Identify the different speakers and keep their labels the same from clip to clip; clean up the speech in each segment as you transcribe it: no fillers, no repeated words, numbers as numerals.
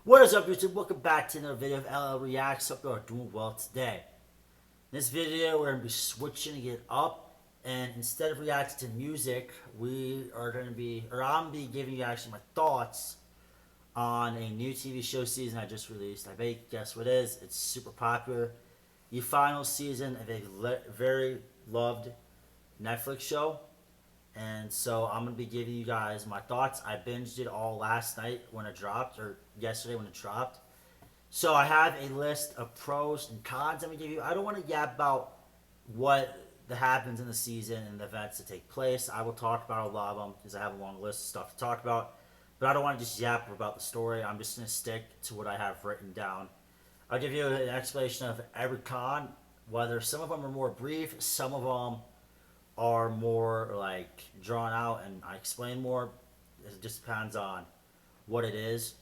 Speaker 1: What is up, YouTube? Welcome back to another video of LL Reacts. Hope you are doing well today. In this video, we're going to be switching it up, and instead of reacting to music, I'm going to be giving you actually my thoughts on a new TV show season I just released. I bet you guess what it is. It's super popular. The final season of a very loved Netflix show. And so I'm going to be giving you guys my thoughts. I binged it all last night when it dropped, or yesterday when it dropped. So I have a list of pros and cons I'm going to give you. I don't want to yap about what happens in the season and the events that take place. I will talk about a lot of them because I have a long list of stuff to talk about. But I don't want to just yap about the story. I'm just going to stick to what I have written down. I'll give you an explanation of every con, whether some of them are more brief, some of them are more like drawn out and I explain more. It just depends on what it is.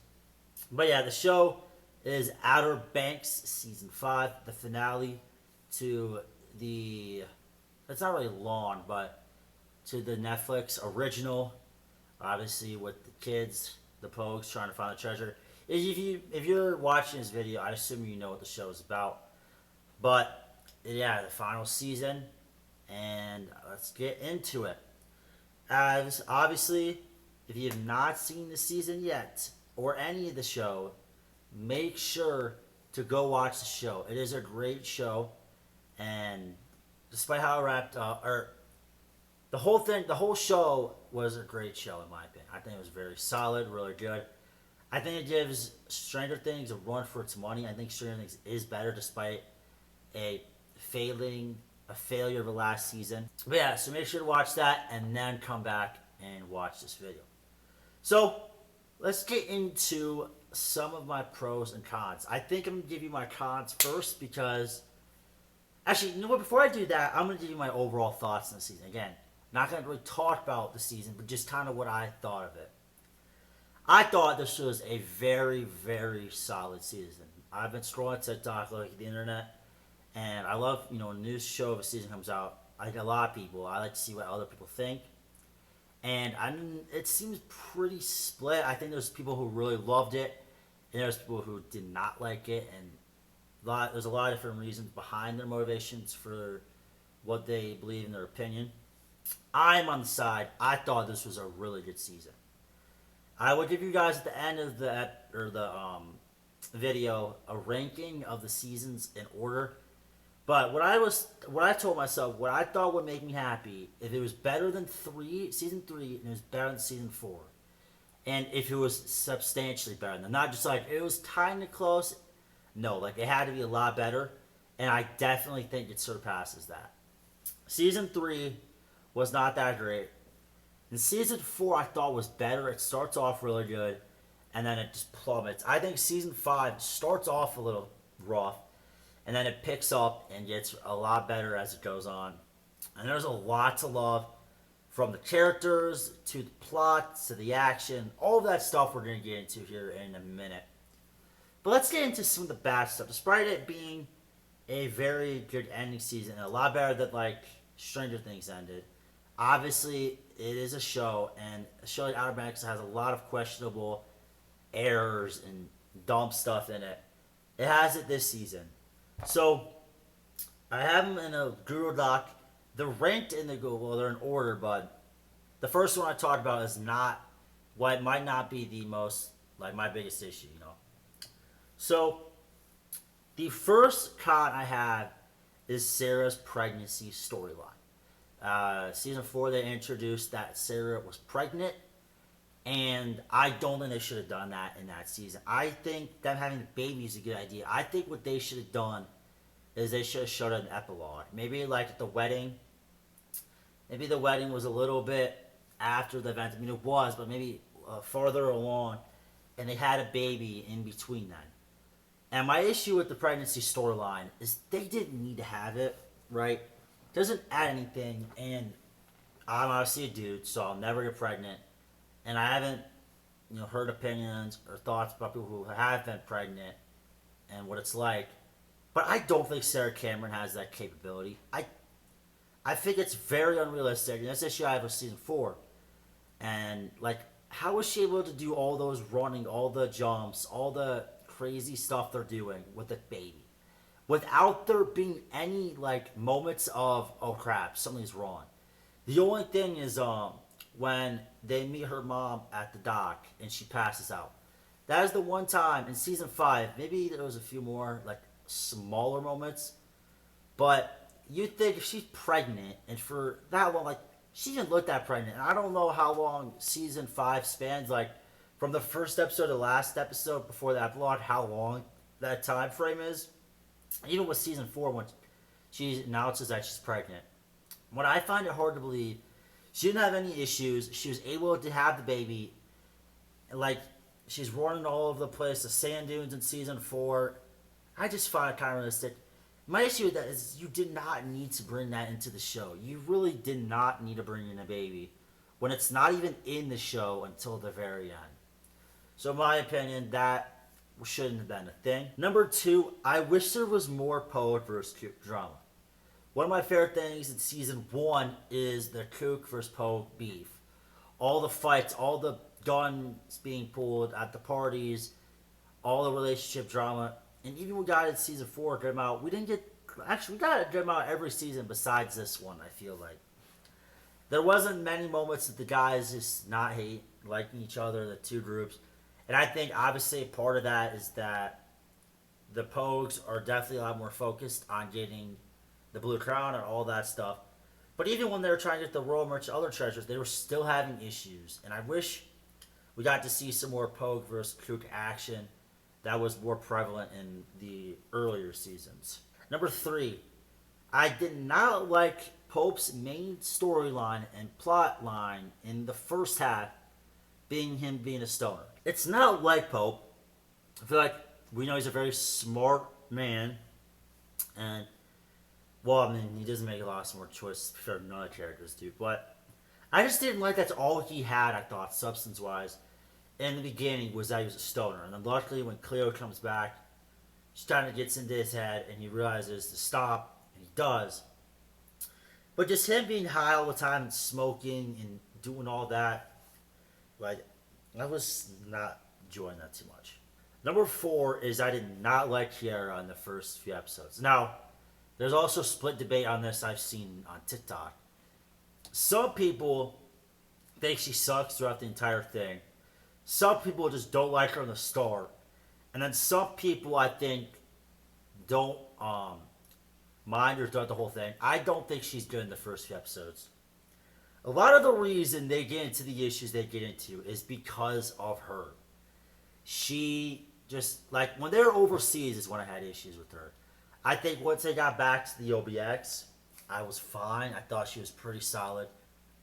Speaker 1: But yeah, the show is Outer Banks season 5, the finale to the it's not really long, but to the Netflix original, obviously with the kids, the Pogues trying to find the treasure. If you're watching this video, I assume you know what the show is about. But yeah, the final season, and let's get into it. As obviously, if you have not seen the season yet or any of the show, make sure to go watch the show. It is a great show, and despite how it wrapped up, or the whole show was a great show in my opinion. I think it was very solid, really good. I think it gives Stranger Things a run for its money. I think Stranger Things is better despite a failure of the last season. But yeah, so make sure to watch that and then come back and watch this video. So let's get into some of my pros and cons. I think I'm gonna give you my cons first because actually, you know what? Before I do that, I'm gonna give you my overall thoughts on the season. Again, not gonna really talk about the season, but just kind of what I thought of it. I thought this was a very, very solid season. I've been scrolling TikTok, looking at the internet, and I love, a new show of a season comes out. Like a lot of people, I like to see what other people think. And it seems pretty split. I think there's people who really loved it, and there's people who did not like it, and there's a lot of different reasons behind their motivations for what they believe in their opinion. I'm on the side. I thought this was a really good season. I will give you guys at the end of the video a ranking of the seasons in order. But what I told myself, what I thought would make me happy, if it was better than season 3, and it was better than season 4, and if it was substantially better than, not just like it was kind of close. No, like it had to be a lot better, and I definitely think it surpasses that. Season 3 was not that great. And season 4 I thought was better. It starts off really good, and then it just plummets. I think season 5 starts off a little rough, and then it picks up and gets a lot better as it goes on. And there's a lot to love, from the characters to the plot to the action. All of that stuff we're going to get into here in a minute. But let's get into some of the bad stuff. Despite it being a very good ending season, a lot better than like Stranger Things ended, obviously it is a show, and a show like Outer Banks has a lot of questionable errors and dumb stuff in it. It has it this season. So I have them in a Google Doc. They're ranked in the Google. They're in order, but the first one I talked about is not what might not be the most like my biggest issue. So the first con I have is Sarah's pregnancy storyline. Season 4, they introduced that Sarah was pregnant, and I don't think they should have done that in that season. I think them having the baby is a good idea. I think what they should have done is they should have showed an epilogue. Maybe like at the wedding. Maybe the wedding was a little bit after the event. I mean, it was, but maybe farther along, and they had a baby in between then. And my issue with the pregnancy storyline is they didn't need to have it, right? Doesn't add anything, and I'm obviously a dude, so I'll never get pregnant. And I haven't, heard opinions or thoughts about people who have been pregnant and what it's like. But I don't think Sarah Cameron has that capability. I think it's very unrealistic, and this issue I have with season 4. And like how is she able to do all those running, all the jumps, all the crazy stuff they're doing with the baby without there being any like moments of oh crap, something's wrong? The only thing is when they meet her mom at the dock and she passes out. That is the one time in season 5. Maybe there was a few more like smaller moments, but you think if she's pregnant and for that long, like she didn't look that pregnant. And I don't know how long season 5 spans, like from the first episode to the last episode before the epilogue, how long that time frame is. Even with season 4, when she announces that she's pregnant, what I find it hard to believe, she didn't have any issues. She was able to have the baby. Like she's running all over the place, the sand dunes in season 4. I just find it kind of realistic. My issue with that is you did not need to bring that into the show. You really did not need to bring in a baby when it's not even in the show until the very end. So in my opinion, that shouldn't have been a thing. Number 2, I wish there was more Poe versus Cook drama. One of my favorite things in season 1 is the Cook versus Poe beef. All the fights, all the guns being pulled at the parties, all the relationship drama. And even we got in season 4 Dream Out. We didn't get, actually we got a Dream Out every season besides this one. I feel like there wasn't many moments that the guys just not hate liking each other, the two groups. And I think obviously part of that is that the Pogues are definitely a lot more focused on getting the Blue Crown and all that stuff. But even when they were trying to get the Royal Merch and other treasures, they were still having issues. And I wish we got to see some more Pogue versus Cook action that was more prevalent in the earlier seasons. Number 3, I did not like Pope's main storyline and plot line in the first half being him being a stoner. It's not like Pope. I feel like we know he's a very smart man, and well, I mean, he doesn't make a lot of smart choices for none of the characters do, but I just didn't like that's all he had, I thought, substance-wise, in the beginning, was that he was a stoner. And then luckily, when Cleo comes back, she kind of gets into his head, and he realizes to stop, and he does. But just him being high all the time and smoking and doing all that, like, I was not enjoying that too much. Number 4 is I did not like Kiara in the first few episodes. Now, there's also split debate on this I've seen on TikTok. Some people think she sucks throughout the entire thing. Some people just don't like her in the start. And then some people, I think, don't mind her throughout the whole thing. I don't think she's good in the first few episodes. A lot of the reason they get into the issues they get into is because of her. She just, like, when they were overseas is when I had issues with her. I think once they got back to the OBX, I was fine. I thought she was pretty solid.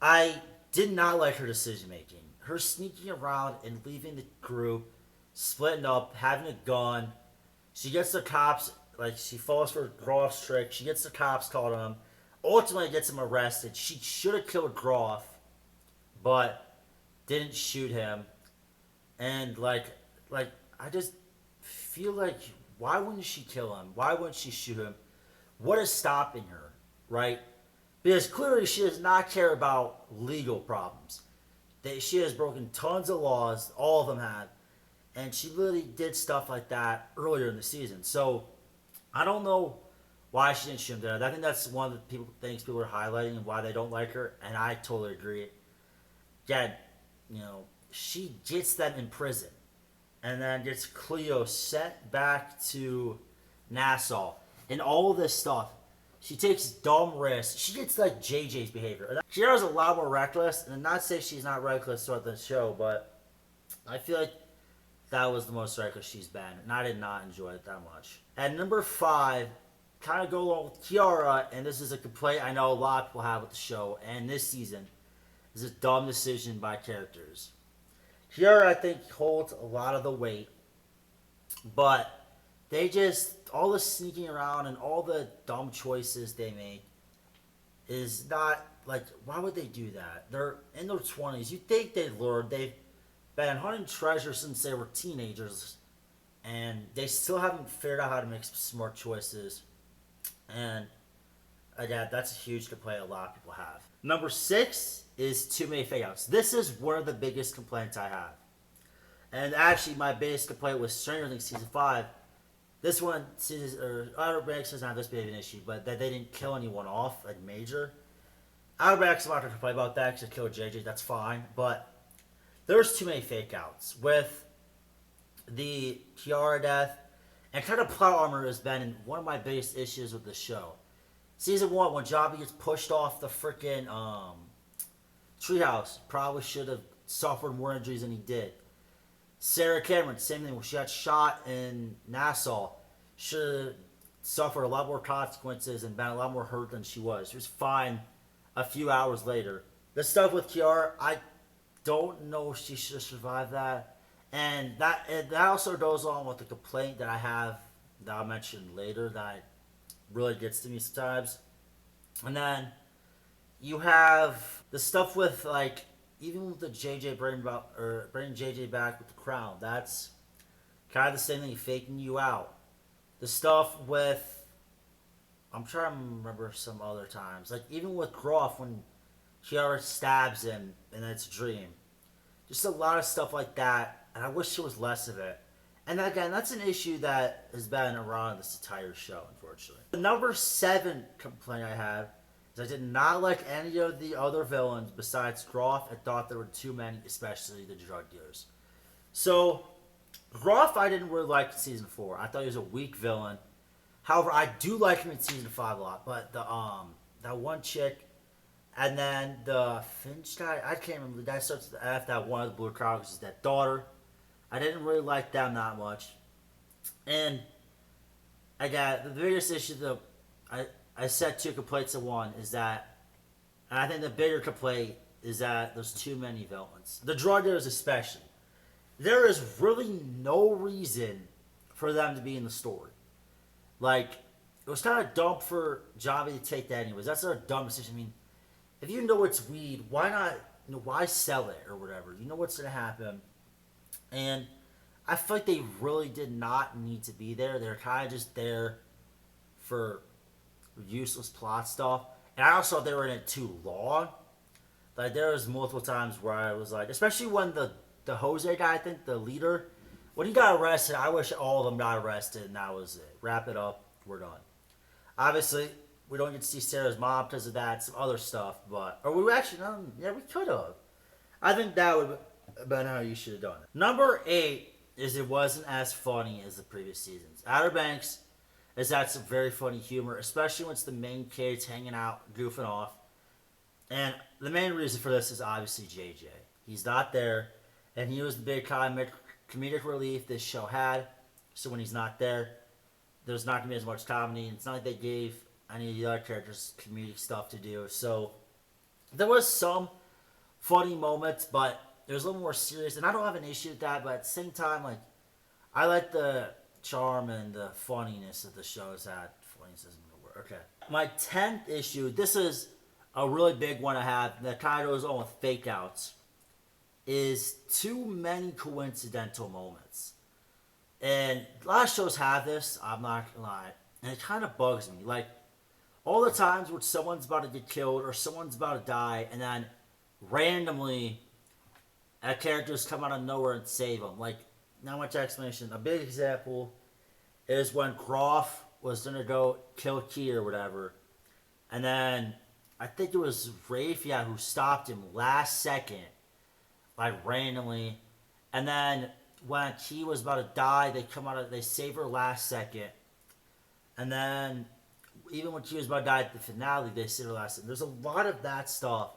Speaker 1: I did not like her decision making. Her sneaking around and leaving the group, splitting up, having a gun. She gets the cops, like, she falls for Groff's trick. She gets the cops called on him. Ultimately gets him arrested. She should have killed Groff, but didn't shoot him. And, like, I just feel like, why wouldn't she kill him? Why wouldn't she shoot him? What is stopping her, right? Because clearly she does not care about legal problems. She has broken tons of laws, all of them have, and she literally did stuff like that earlier in the season. So I don't know why she didn't shoot him dead. I think that's one of the things people are highlighting and why they don't like her, and I totally agree. Again, she gets them in prison, and then gets Cleo sent back to Nassau, and all this stuff. She takes dumb risks. She gets like JJ's behavior. Kiara's a lot more reckless, and not say she's not reckless throughout the show, but I feel like that was the most reckless she's been, and I did not enjoy it that much. At number 5, kind of go along with Kiara, and this is a complaint I know a lot of people have with the show, and this season, is a dumb decision by characters. Kiara, I think, holds a lot of the weight, but they just, all the sneaking around and all the dumb choices they make is not, like, why would they do that? They're in their 20s. You'd think they'd learn. They've been hunting treasure since they were teenagers, and they still haven't figured out how to make smart choices. And again, that's a huge complaint a lot of people have. Number 6 is too many fake outs. This is one of the biggest complaints I have. And actually, my biggest complaint was Stranger Things season 5. This one, Outer Banks doesn't have this big of an issue, but that they didn't kill anyone off, like major. Outer Banks, I'm not going to complain about that because they killed JJ, that's fine. But there's too many fake outs. With the Kiara death, and kind of plot armor has been one of my biggest issues with the show. Season 1, when Jobby gets pushed off the freaking treehouse, probably should have suffered more injuries than he did. Sarah Cameron, same thing. When she got shot in Nassau, should have suffered a lot more consequences and been a lot more hurt than she was. She was fine a few hours later. The stuff with Kiara, I don't know if she should have survived that. And that also goes along with the complaint that I have that I'll mention later that really gets to me sometimes. And then you have the stuff with, like, even with the JJ bringing JJ back with the crown, that's kind of the same thing, faking you out. The stuff with, I'm trying to remember some other times, like even with Groff when Kiara stabs him and it's a dream. Just a lot of stuff like that, and I wish there was less of it. And again, that's an issue that has been around this entire show, unfortunately. The number 7 complaint I have is I did not like any of the other villains besides Groff. I thought there were too many, especially the drug dealers. So, Groff I didn't really like in Season 4. I thought he was a weak villain. However, I do like him in Season 5 a lot. But that one chick, and then the Finch guy, I can't remember. The guy starts with the F, that one of the Blue Chronicles is that daughter. I didn't really like them that much. And I got the biggest issue, though, I said 2 complaints in one, is that, and I think the bigger complaint is that there's too many villains. The drug dealers especially. There is really no reason for them to be in the story. Like, it was kind of dumb for Jobby to take that anyways. That's a dumb decision. I mean, if you know it's weed, why not, why sell it or whatever? You know what's going to happen. And I feel like they really did not need to be there. They're kind of just there for useless plot stuff. And I also thought they were in it too long. Like, there was multiple times where I was like, especially when the Jose guy, I think, the leader, when he got arrested, I wish all of them got arrested and that was it. Wrap it up. We're done. Obviously, we don't get to see Sarah's mom because of that, some other stuff, but, or we actually, yeah, we could have. I think that would have been how you should have done it. Number 8 is it wasn't as funny as the previous seasons. Outer Banks has had some very funny humor, especially when it's the main kids hanging out, goofing off. And the main reason for this is obviously JJ. He's not there, and he was the big comedic relief this show had. So when he's not there, there's not going to be as much comedy. It's not like they gave any of the other characters comedic stuff to do. So there was some funny moments, but it was a little more serious. And I don't have an issue with that, but at the same time, like, I like the charm and the funniness that the show has had. Funniness isn't going to work. Okay. My 10th issue, this is a really big one I have that kind of goes on with fake outs, is too many coincidental moments. And a lot of shows have this, I'm not going to lie, and it kind of bugs me. Like, all the times when someone's about to get killed or someone's about to die, and then randomly a character's come out of nowhere and save them. Like, not much explanation. A big example is when Groff was going to go kill Key or whatever, and then I think it was Rafe, who stopped him last second, like randomly, and then when Key was about to die, they save her last second, and then even when Key was about to die at the finale, they save her last second. There's a lot of that stuff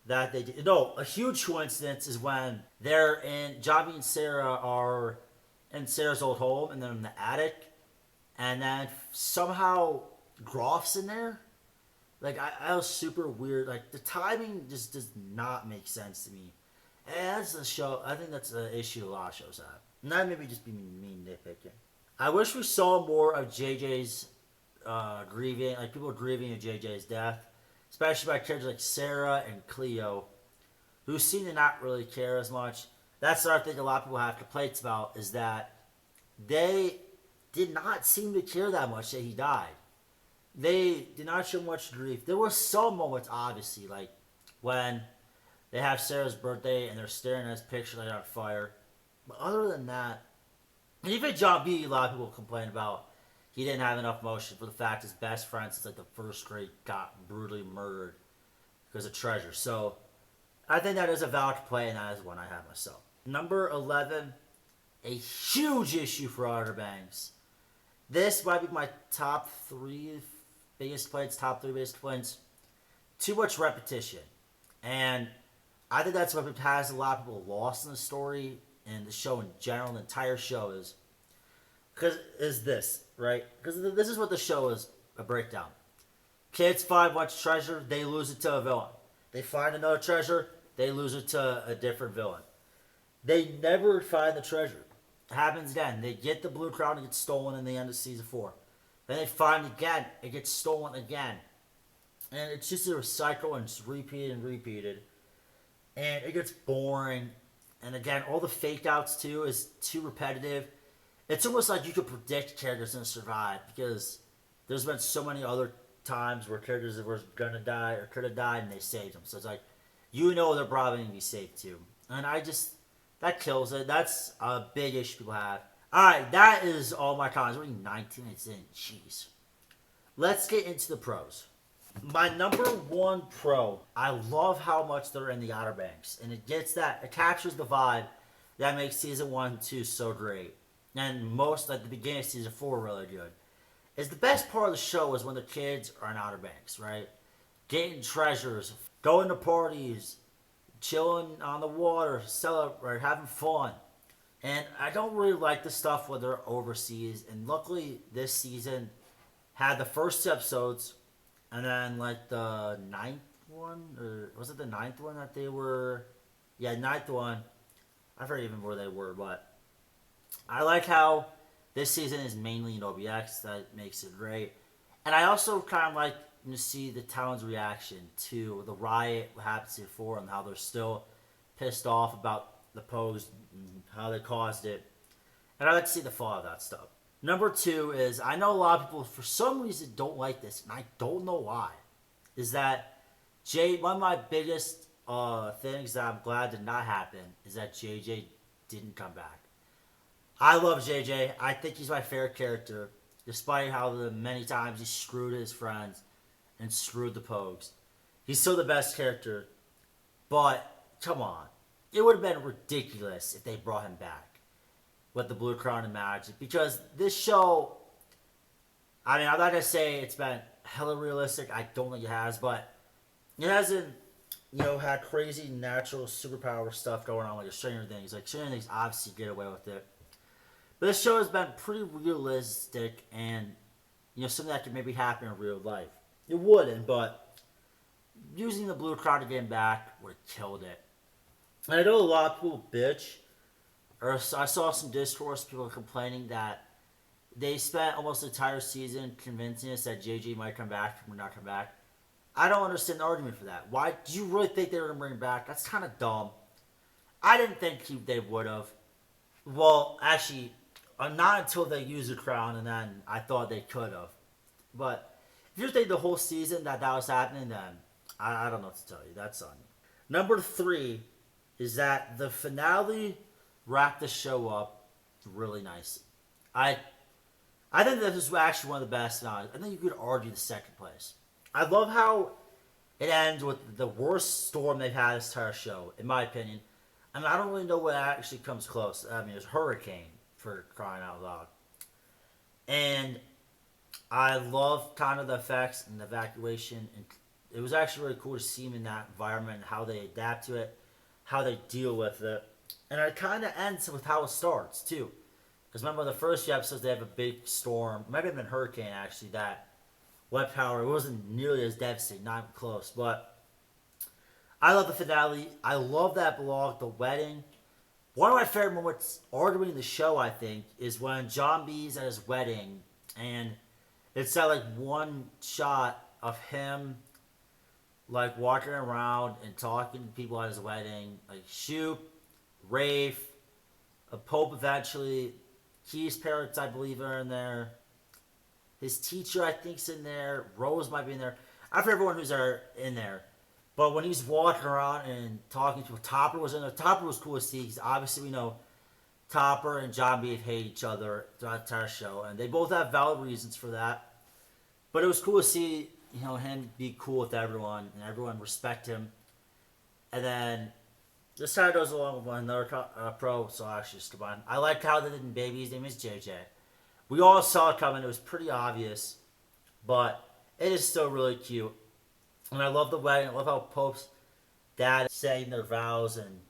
Speaker 1: that they did. No, a huge coincidence is when Jobby and Sarah are in Sarah's old home, and they're in the attic, and then somehow Groff's in there. Like, I was super weird. Like, the timing just does not make sense to me. And that's the show. I think that's the issue a lot of shows have. And that maybe just be me nitpicking. I wish we saw more of JJ's grieving, like people grieving at JJ's death, especially by characters like Sarah and Cleo, who seem to not really care as much. That's what I think a lot of people have complaints about, is that they did not seem to care that much that he died. They did not show much grief. There were some moments, obviously, like when They have Sarah's birthday and they're staring at his picture light on fire. But other than that, and even John B, a lot of people complain about he didn't have enough motion for the fact his best friend since like the first grade got brutally murdered because of Treasure. So I think that is a valid play, and that is one I have myself. Number 11, a huge issue for Outer Banks. This might be my top three biggest complaints. Too much repetition. And I think that's what has a lot of people lost in the story and the show in general, the entire show is this, right? Because this is what the show is, a breakdown. Kids find much treasure, they lose it to a villain. They find another treasure, they lose it to a different villain. They never find the treasure. It happens again. They get the Blue Crown, it gets stolen in the end of season 4. Then they find it again, it gets stolen again. And it's just a cycle and it's repeated and repeated. And it gets boring. And again, all the fake outs too is too repetitive. It's almost like you could predict characters going to survive because there's been so many other times where characters were going to die or could have died and they saved them. So it's like, you know they're probably going to be saved too. And that kills it. That's a big issue people have. Alright, that is all my comments. We're 19 minutes in. Jeez. Let's get into the pros. My number one pro, I love how much they're in the Outer Banks. And it captures the vibe that makes season 1 and 2 so great. And most, like the beginning of season 4, really good. Is the best part of the show is when the kids are in Outer Banks, right? Getting treasures, going to parties, chilling on the water, celebrating, having fun. And I don't really like the stuff when they're overseas. And luckily, this season had the first 2 episodes, and then like the 9th one, or was it the 9th one that they were? Yeah, 9th one. I forget even where they were, but I like how this season is mainly in OBX. That makes it great. And I also kind of like to see the town's reaction to the riot, what happened before, and how they're still pissed off about the Pogues and how they caused it. And I like to see the fall of that stuff. Number 2 is, I know a lot of people for some reason don't like this, and I don't know why. Is that one of my biggest things that I'm glad did not happen is that JJ didn't come back. I love JJ. I think he's my favorite character, despite how the many times he screwed his friends and screwed the Pogues. He's still the best character, but come on. It would have been ridiculous if they brought him back with the Blue Crown and Magic, because this show, I mean, I'm not going to say it's been hella realistic. I don't think it has, but it hasn't, had crazy natural superpower stuff going on like Stranger Things. Like, Stranger Things obviously get away with it. But this show has been pretty realistic and, something that could maybe happen in real life. It wouldn't, but using the Blue Crown to get him back would have killed it. And I know a lot of people bitch, or I saw some discourse, people complaining that they spent almost the entire season convincing us that JJ might come back or not come back. I don't understand the argument for that. Why do you really think they were going to bring him back? That's kind of dumb. I didn't think they would have. Well, actually, not until they used the crown, and then I thought they could have. But if you think the whole season that was happening, then I don't know what to tell you. That's on you. Number 3 is that the finale wrapped the show up really nice. I think this is actually one of the best finales. I think you could argue the second place. I love how it ends with the worst storm they've had this entire show, in my opinion. I mean, I don't really know what actually comes close. I mean, it's hurricane, for crying out loud. And I love kind of the effects and the evacuation. And it was actually really cool to see them in that environment and how they adapt to it, how they deal with it. And it kind of ends with how it starts, too. Because remember, the first few episodes, they have a big storm. Might have been a hurricane, actually, that wet power. It wasn't nearly as devastating, not even close. But I love the finale. I love that vlog, the wedding. One of my favorite moments, arguing the show, I think, is when John B's at his wedding. And it's that, like, one shot of him, like, walking around and talking to people at his wedding. Like, Shoop, Rafe, a Pope eventually. Key's parents, I believe, are in there. His teacher, I think, is in there. Rose might be in there. I forget everyone who's in there. But when he's walking around and talking to Topper was in there. Topper was cool to see because obviously we know Topper and John B hate each other throughout the entire show, and they both have valid reasons for that. But it was cool to see him be cool with everyone and everyone respect him. And then this time goes along with another pro, so actually just combined. I like how they did baby. His name is JJ. We all saw it coming. It was pretty obvious, but it is still really cute. And I love the wedding. I love how Pope's dad saying their vows and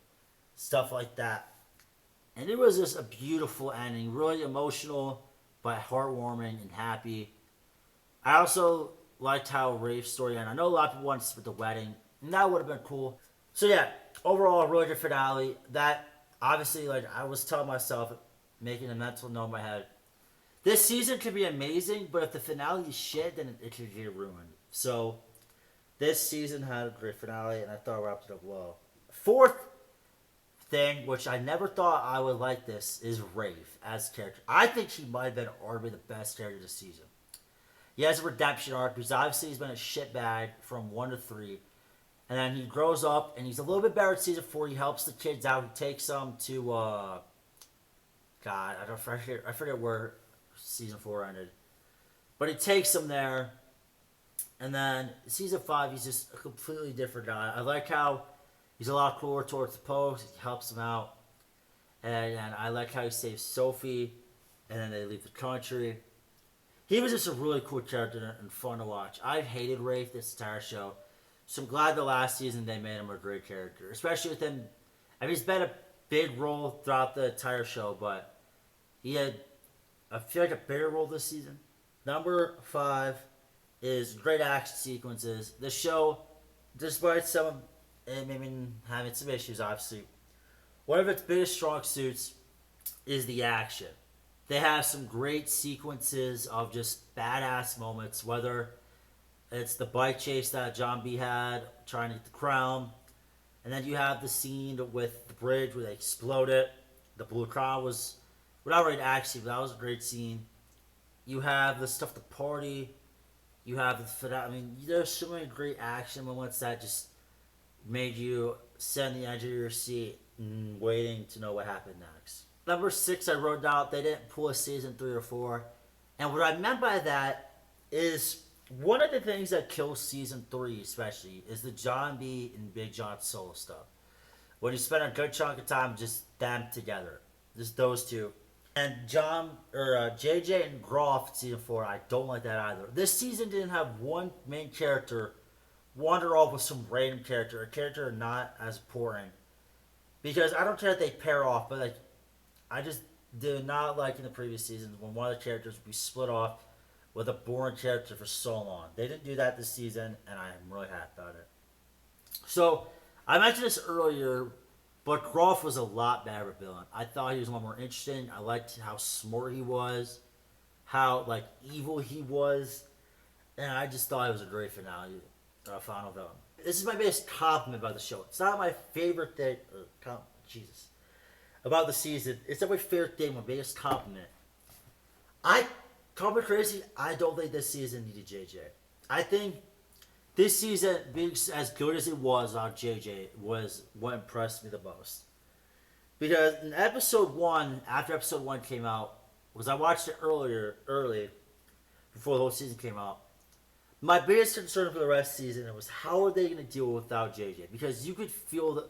Speaker 1: stuff like that. And it was just a beautiful ending, really emotional, but heartwarming and happy. I also liked how Rafe's story ended. I know a lot of people wanted to split the wedding, and that would have been cool. So yeah, overall, a really good finale. That obviously, like I was telling myself, making a mental note in my head, this season could be amazing, but if the finale is shit, then it could get ruined. So this season had a great finale, and I thought I wrapped it up well. Fourth thing, which I never thought I would like this, is Rafe as a character. I think he might have been arguably the best character this season. He has a redemption arc because obviously he's been a shitbag from 1 to 3. And then he grows up and he's a little bit better at season 4. He helps the kids out. He takes them to, God, I forget where season 4 ended. But he takes them there. And then season 5, he's just a completely different guy. I like how he's a lot cooler towards the post. He helps them out. And I like how he saves Sophie. And then they leave the country. He was just a really cool character and fun to watch. I've hated Rafe this entire show. So I'm glad the last season they made him a great character. Especially with him. I mean, he's been a big role throughout the entire show, but he had, I feel like, a bigger role this season. Number 5 is great action sequences. The show, despite some of it maybe having some issues, obviously, one of its biggest strong suits is the action. They have some great sequences of just badass moments, whether it's the bike chase that John B had trying to get the crown, and then you have the scene with the bridge where they explode it. The blue crown was, well, not really action, but that was a great scene. You have the stuff, the party. You have the, I mean, there's so many great action moments that just made you sit on the edge of your seat and waiting to know what happened next. Number 6, I wrote down they didn't pull a season 3 or 4. And what I meant by that is one of the things that kills season 3 especially is the John B and Big John solo stuff. When you spend a good chunk of time just them together. Just those two. And JJ and Groff season 4, I don't like that either. This season didn't have one main character wander off with some random character, a character not as important. Because I don't care if they pair off, but like I just did not like in the previous seasons when one of the characters would be split off with a boring character for so long. They didn't do that this season, and I'm really happy about it. So, I mentioned this earlier, but Groff was a lot better of a villain. I thought he was a lot more interesting. I liked how smart he was, how like evil he was, and I just thought it was a great final villain. This is my biggest compliment about the show. It's not my favorite thing. Jesus. About the season. It's not my favorite thing, my biggest compliment. Call me crazy, I don't think this season needed JJ. I think this season, being as good as it was on JJ, was what impressed me the most. Because in episode 1, after episode 1 came out, because I watched it early, before the whole season came out, my biggest concern for the rest of the season was how are they going to deal without JJ? Because you could feel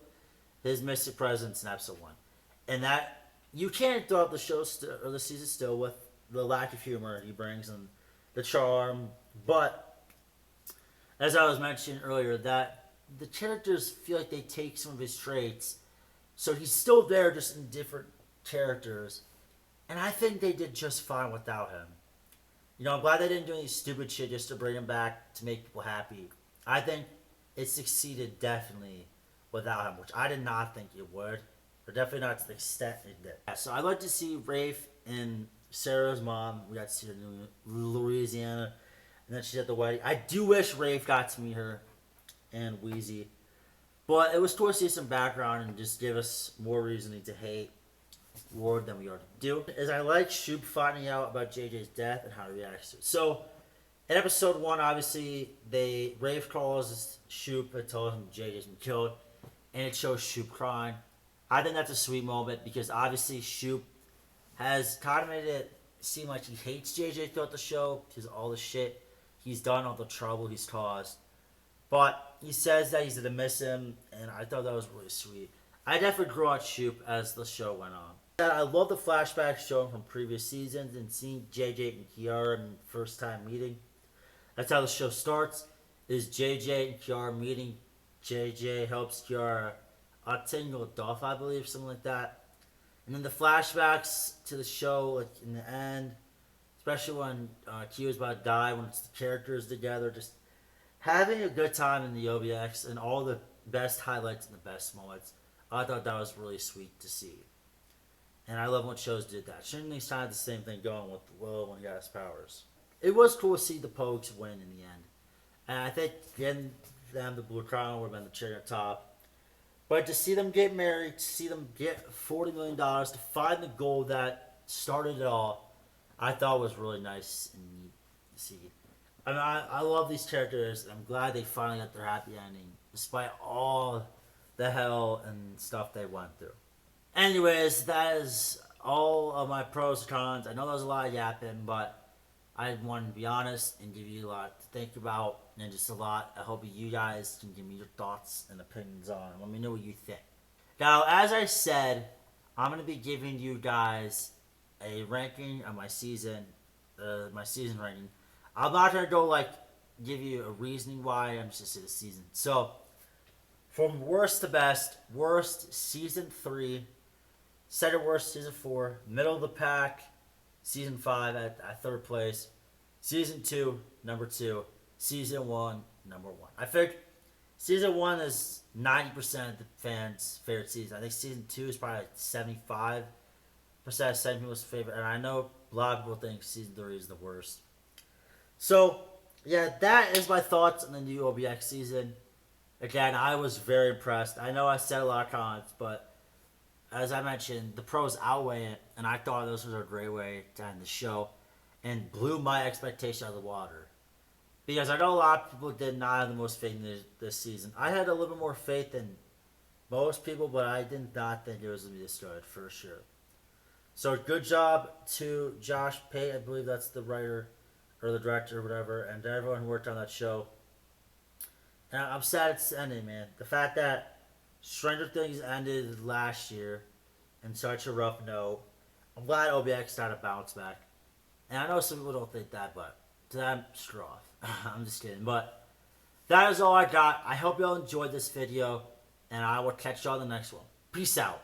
Speaker 1: his mystic presence in episode 1. And that you can't throw out the show or the season still with the lack of humor he brings and the charm. But as I was mentioning earlier, that the characters feel like they take some of his traits, so he's still there, just in different characters. And I think they did just fine without him. I'm glad they didn't do any stupid shit just to bring him back to make people happy. I think it succeeded definitely without him, which I did not think it would. Or definitely not to the extent it did. So I'd like to see Rafe and Sarah's mom. We got to see her in Louisiana. And then she's at the wedding. I do wish Rafe got to meet her and Wheezy. But it was cool to see some background and just give us more reasoning to hate than we already do. As I like Shoop finding out about JJ's death and how he reacts to it. So, In episode 1, obviously, Rafe calls Shoop and tells him JJ's been killed, and it shows Shoop crying. I think that's a sweet moment because obviously Shoop has kind of made it seem like he hates JJ throughout the show because all the shit he's done, all the trouble he's caused. But he says that he's gonna miss him, and I thought that was really sweet. I definitely grew on Shoop as the show went on. I love the flashbacks showing from previous seasons and seeing JJ and Kiara in first time meeting. That's how the show starts. Is JJ and Kiara meeting? JJ helps Kiara tingle Dolph, I believe, something like that. And then the flashbacks to the show, like in the end, especially when Kiara's about to die, when it's the characters together, just having a good time in the OBX and all the best highlights and the best moments. I thought that was really sweet to see. And I love when shows did that. Shinley's kind of the same thing going with Will when he got his powers. It was cool to see the Pogues win in the end. And I think getting them the Blue Crown would have been the cherry on top. But to see them get married, to see them get $40 million, to find the goal that started it all, I thought was really nice and neat to see. I mean, I love these characters. I'm glad they finally got their happy ending, despite all the hell and stuff they went through. Anyways, that is all of my pros and cons. I know there was a lot of yapping, but I wanted to be honest and give you a lot to think about and just a lot. I hope you guys can give me your thoughts and opinions on it. Let me know what you think. Now, as I said, I'm going to be giving you guys a ranking of my season ranking. I'm not going to go give you a reasoning why. I'm just going to say the season. So, from worst to best, worst season 3, second worst season 4, middle of the pack season 5 at third place, season 2 number 2, season 1 number 1. I think season 1 is 90% of the fans' favorite season. I think season 2 is probably 75% of some people's favorite, and I know a lot of people think season 3 is the worst. So, yeah, that is my thoughts on the new OBX season. Again, I was very impressed. I know I said a lot of cons, but as I mentioned, the pros outweigh it, and I thought this was a great way to end the show and blew my expectation out of the water. Because I know a lot of people did not have the most faith in this season. I had a little bit more faith than most people, but I did not think it was going to be this good, for sure. So, good job to Josh Pate, I believe that's the writer or the director or whatever, and to everyone who worked on that show. And I'm sad it's ending, man. The fact that Stranger Things ended last year in such a rough note. I'm glad OBX got a bounce back. And I know some people don't think that, but to them, screw off. I'm just kidding. But that is all I got. I hope you all enjoyed this video, and I will catch y'all in the next one. Peace out.